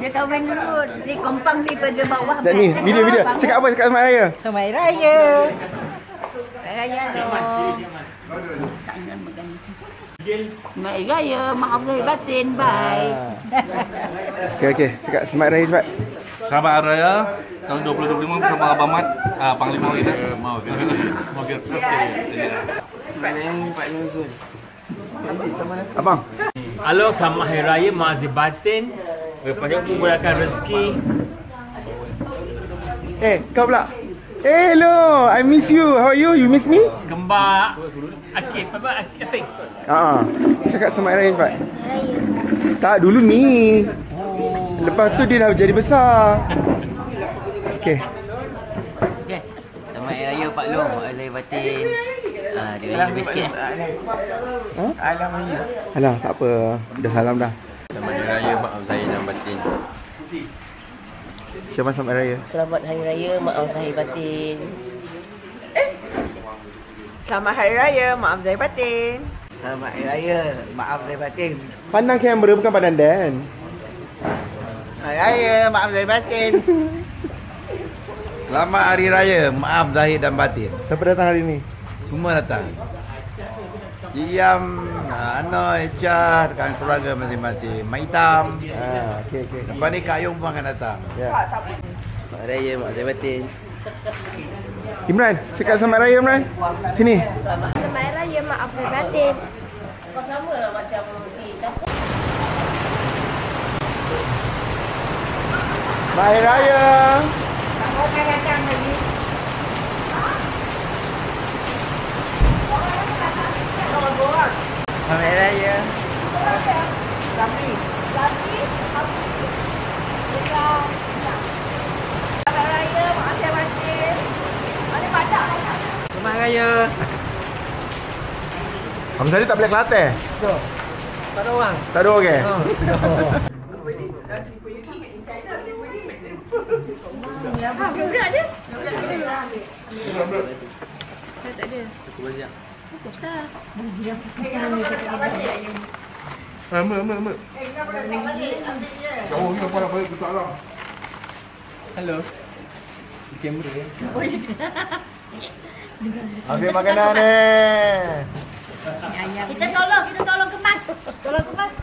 Dia kahwin dulu di kompang daripada bawah. Tak ni, video. Cakap apa cakap Selamat Raya? Selamat Hari Raya. Selamat Raya dong. Selamat Hari Raya, maaf lahir batin, bye. Okey. Cakap Selamat Raya cepat. Selamat Hari Raya tahun 2025 bersama Abang Mat, Panglima kita. Maaf terus Pak Nuzul. Abang. Halo, selamat Hari Raya, maaf lahir batin. Banyak memudahkan rezeki. Kau pula. Hello, I miss you. How are you? You miss me? Kembar Akid, Afiq. Cakap Selamat Raya cepat. Tak, dulu ni. Lepas tu dia dah jadi besar. Okey. Okey. Selamat Hari Raya Pak Long, maaf lahir batin. Dia raya lebih sikit. Alah, tak apa. Dah salam dah. Selamat Hari Raya, maaf zahir dan batin. Siapa Selamat Raya? Selamat Hari Raya, maaf zahir batin. Selamat Hari Raya, maaf zahir batin. Selamat Hari Raya, maaf zahir batin. Pandang kamera bukan pandang Dan. Hari Raya, maaf zahir batin. Selamat Hari Raya, maaf zahir dan batin. Siapa datang hari ni? Semua datang. Iam, Anoy, Char, kan keluarga masing-masing. Mak Hitam. Okey. Lepas ni Kak Yung pun akan datang. Ya. Selamat Hari Raya, maaf zahir batin. Imran, cakap Selamat Raya Imran. Sini. Selamat Hari Raya, maaf lahir batin. Kau sama lah macam si siapa? Selamat Hari Raya. Kau kan datang lagi. Selamat Hari Raya. Selamat Raya, maaf lahir batin. Ada badak. Selamat Hari Raya. Abang Sari tak boleh Kelantan? Tak ada orang. Tak ada orang ke? Budak dia. Tak ada. Mek. Jauh ni apa nak balik ke lah. Halo. Di kamera ya. Ambil makanan ni. Kita tolong kemas. Tolong kemas.